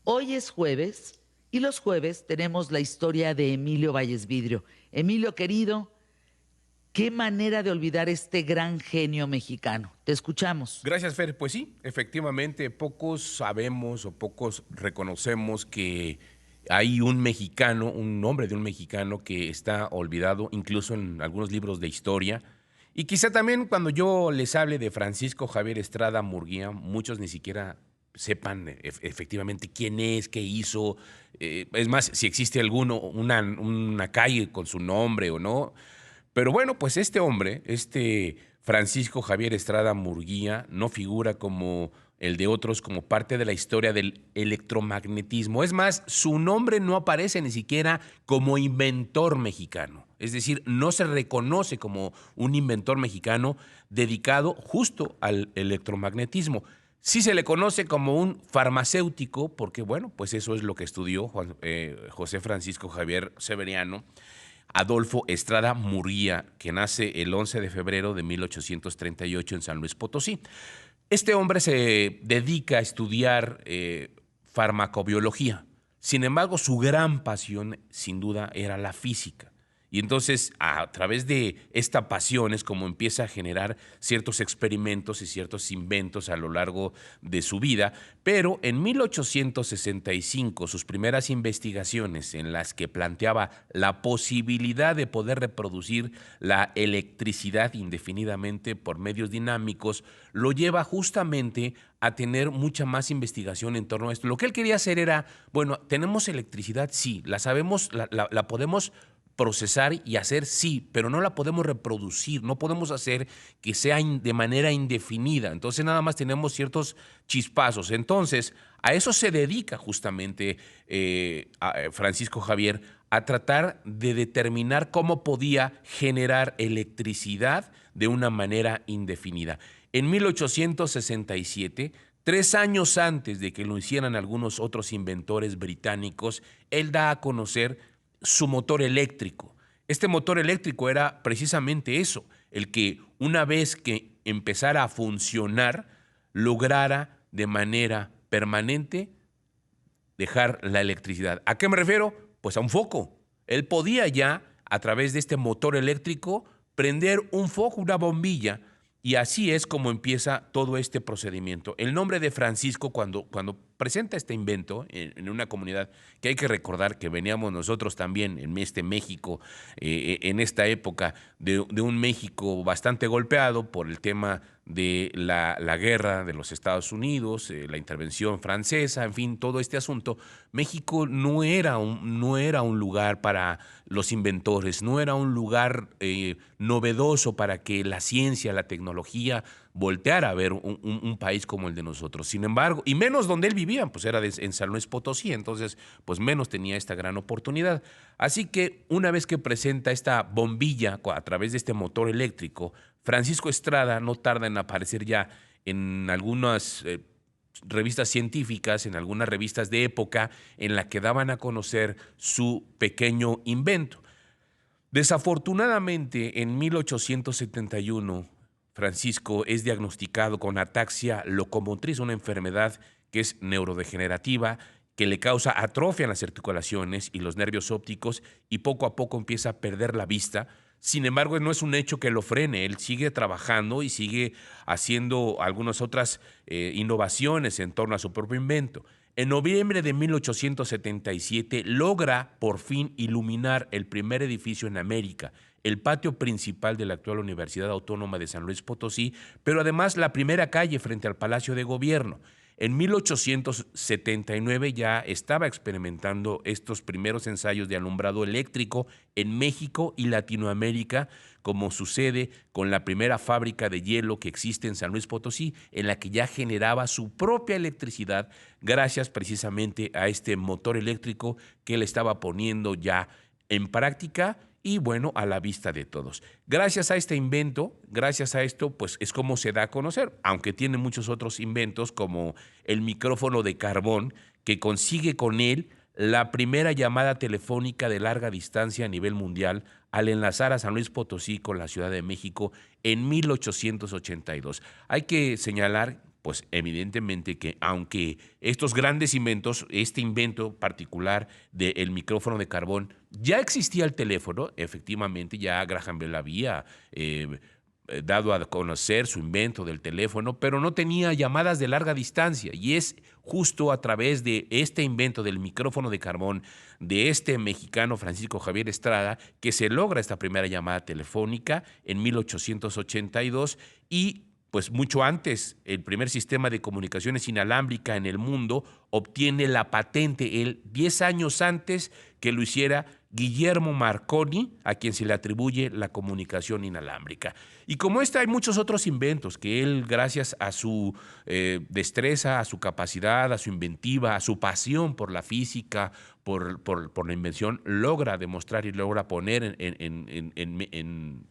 Hoy es jueves y los jueves tenemos la historia de Emilio Valles Vidrio. Emilio, querido, qué manera de olvidar este gran genio mexicano. Te escuchamos. Gracias, Fer. Pues sí, efectivamente, pocos sabemos o pocos reconocemos que hay un mexicano, un nombre de un mexicano que está olvidado incluso en algunos libros de historia. Y quizá también cuando yo les hable de Francisco Javier Estrada Murguía, muchos ni siquiera sepan efectivamente quién es, qué hizo. Es más, si existe una calle con su nombre o no. Pero bueno, pues este hombre, este Francisco Javier Estrada Murguía, no figura como el de otros como parte de la historia del electromagnetismo. Es más, su nombre no aparece ni siquiera como inventor mexicano. Es decir, no se reconoce como un inventor mexicano dedicado justo al electromagnetismo. Sí se le conoce como un farmacéutico, porque bueno, pues eso es lo que estudió José Francisco Javier Severiano Adolfo Estrada Murguía, que nace el 11 de febrero de 1838 en San Luis Potosí. Este hombre se dedica a estudiar farmacobiología. Sin embargo, su gran pasión, sin duda, era la física. Y entonces, a través de esta pasión es como empieza a generar ciertos experimentos y ciertos inventos a lo largo de su vida. Pero en 1865, sus primeras investigaciones en las que planteaba la posibilidad de poder reproducir la electricidad indefinidamente por medios dinámicos, lo lleva justamente a tener mucha más investigación en torno a esto. Lo que él quería hacer era, bueno, tenemos electricidad, sí, la sabemos, la podemos procesar y hacer, sí, pero no la podemos reproducir, no podemos hacer que sea de manera indefinida. Entonces nada más tenemos ciertos chispazos. Entonces a eso se dedica justamente Francisco Javier, a tratar de determinar cómo podía generar electricidad de una manera indefinida. En 1867, 3 años antes de que lo hicieran algunos otros inventores británicos, él da a conocer su motor eléctrico. Este motor eléctrico era precisamente eso, el que una vez que empezara a funcionar, lograra de manera permanente dejar la electricidad. ¿A qué me refiero? Pues a un foco. Él podía ya, a través de este motor eléctrico, prender un foco, una bombilla, y así es como empieza todo este procedimiento. El nombre de Francisco, cuando presenta este invento en una comunidad, que hay que recordar que veníamos nosotros también en este México, en esta época de un México bastante golpeado por el tema de la guerra de los Estados Unidos, la intervención francesa, en fin, todo este asunto. México no era un lugar para los inventores, no era un lugar novedoso para que la ciencia, la tecnología volteara a ver un país como el de nosotros. Sin embargo, y menos donde él vivía, pues era en San Luis Potosí, entonces pues menos tenía esta gran oportunidad. Así que una vez que presenta esta bombilla a través de este motor eléctrico, Francisco Estrada no tarda en aparecer ya en algunas revistas científicas, en algunas revistas de época, en la que daban a conocer su pequeño invento. Desafortunadamente, en 1871, Francisco es diagnosticado con ataxia locomotriz, una enfermedad que es neurodegenerativa, que le causa atrofia en las articulaciones y los nervios ópticos, y poco a poco empieza a perder la vista. Sin embargo, no es un hecho que lo frene, él sigue trabajando y sigue haciendo algunas otras innovaciones en torno a su propio invento. En noviembre de 1877 logra por fin iluminar el primer edificio en América, el patio principal de la actual Universidad Autónoma de San Luis Potosí, pero además la primera calle frente al Palacio de Gobierno. En 1879 ya estaba experimentando estos primeros ensayos de alumbrado eléctrico en México y Latinoamérica, como sucede con la primera fábrica de hielo que existe en San Luis Potosí, en la que ya generaba su propia electricidad gracias precisamente a este motor eléctrico que él estaba poniendo ya en práctica y bueno, a la vista de todos. Gracias a este invento, gracias a esto, pues es como se da a conocer, aunque tiene muchos otros inventos como el micrófono de carbón, que consigue con él la primera llamada telefónica de larga distancia a nivel mundial al enlazar a San Luis Potosí con la Ciudad de México en 1882. Hay que señalar pues evidentemente que aunque estos grandes inventos, este invento particular del micrófono de carbón, ya existía el teléfono, efectivamente ya Graham Bell había dado a conocer su invento del teléfono, pero no tenía llamadas de larga distancia, y es justo a través de este invento del micrófono de carbón de este mexicano Francisco Javier Estrada que se logra esta primera llamada telefónica en 1882 y pues mucho antes, el primer sistema de comunicaciones inalámbrica en el mundo obtiene la patente él 10 años antes que lo hiciera Guillermo Marconi, a quien se le atribuye la comunicación inalámbrica. Y como esta hay muchos otros inventos que él, gracias a su destreza, a su capacidad, a su inventiva, a su pasión por la física, por la invención, logra demostrar y logra poner en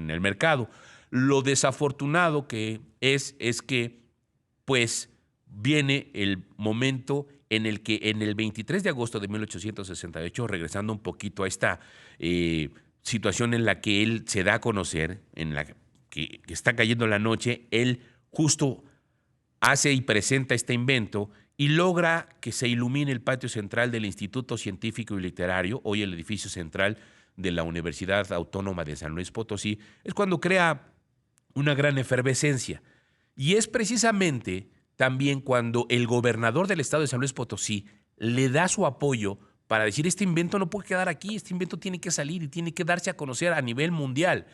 el mercado. Lo desafortunado que es que pues viene el momento en el que en el 23 de agosto de 1868, regresando un poquito a esta situación en la que él se da a conocer, en la que está cayendo la noche, él justo hace y presenta este invento y logra que se ilumine el patio central del Instituto Científico y Literario, hoy el edificio central de la Universidad Autónoma de San Luis Potosí. Es cuando crea una gran efervescencia. Y es precisamente también cuando el gobernador del estado de San Luis Potosí le da su apoyo para decir: este invento no puede quedar aquí, este invento tiene que salir y tiene que darse a conocer a nivel mundial.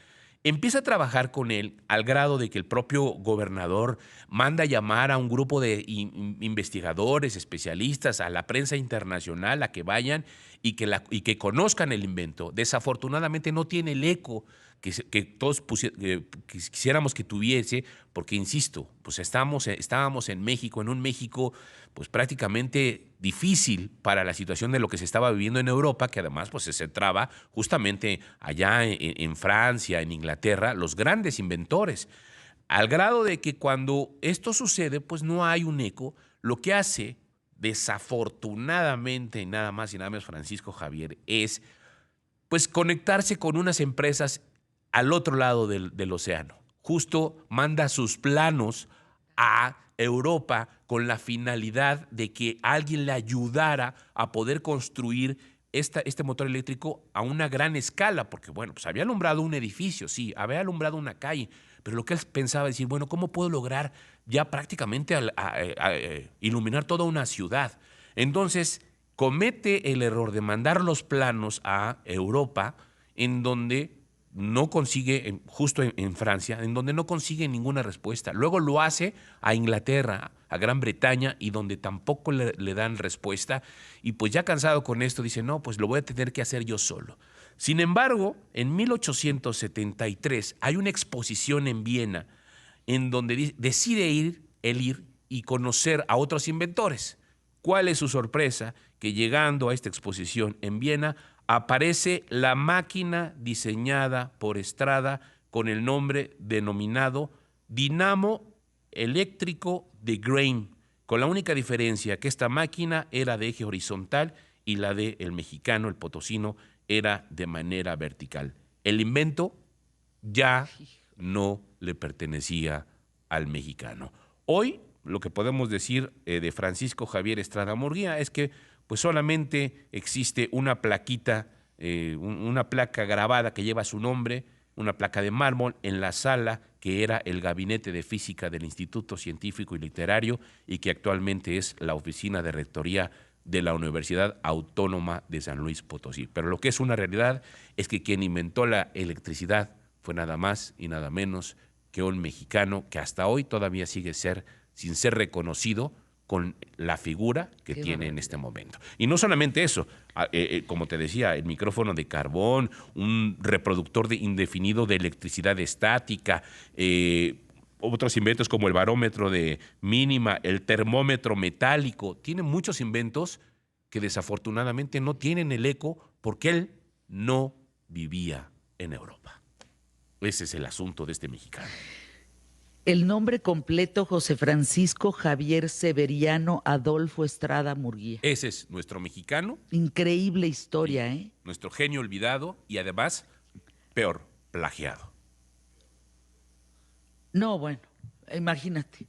Empieza a trabajar con él al grado de que el propio gobernador manda llamar a un grupo de investigadores, especialistas, a la prensa internacional a que vayan y que conozcan el invento. Desafortunadamente no tiene el eco que todos que quisiéramos que tuviese, porque insisto, pues estábamos en México, en un México pues prácticamente difícil para la situación de lo que se estaba viviendo en Europa, que además pues se centraba justamente allá en Francia, en Inglaterra, los grandes inventores, al grado de que cuando esto sucede pues no hay un eco. Lo que hace desafortunadamente nada más y nada menos Francisco Javier es pues conectarse con unas empresas al otro lado del océano. Justo manda sus planos a Europa con la finalidad de que alguien le ayudara a poder construir este motor eléctrico a una gran escala, porque bueno, pues había alumbrado un edificio, sí, había alumbrado una calle, pero lo que él pensaba decir, bueno, ¿cómo puedo lograr ya prácticamente iluminar toda una ciudad? Entonces comete el error de mandar los planos a Europa, en donde no consigue, justo en Francia, en donde no consigue ninguna respuesta. Luego lo hace a Inglaterra, a Gran Bretaña, y donde tampoco le dan respuesta. Y pues ya cansado con esto, dice, no, pues lo voy a tener que hacer yo solo. Sin embargo, en 1873 hay una exposición en Viena en donde decide ir y conocer a otros inventores. ¿Cuál es su sorpresa? Que llegando a esta exposición en Viena, aparece la máquina diseñada por Estrada con el nombre denominado Dinamo Eléctrico de Grain, con la única diferencia que esta máquina era de eje horizontal y la del mexicano, el potosino, era de manera vertical. El invento ya no le pertenecía al mexicano. Hoy lo que podemos decir de Francisco Javier Estrada Murguía es que pues solamente existe una plaquita, una placa grabada que lleva su nombre, una placa de mármol en la sala que era el Gabinete de Física del Instituto Científico y Literario y que actualmente es la oficina de rectoría de la Universidad Autónoma de San Luis Potosí. Pero lo que es una realidad es que quien inventó la electricidad fue nada más y nada menos que un mexicano que hasta hoy todavía sigue sin ser reconocido con la figura que tiene en este momento. Y no solamente eso, como te decía, el micrófono de carbón, un reproductor indefinido de electricidad estática, otros inventos como el barómetro de mínima, el termómetro metálico, tiene muchos inventos que desafortunadamente no tienen el eco porque él no vivía en Europa. Ese es el asunto de este mexicano. El nombre completo: José Francisco Javier Severiano Adolfo Estrada Murguía. Ese es nuestro mexicano. Increíble historia, ¿eh? Nuestro genio olvidado y además, peor, plagiado. No, bueno, imagínate.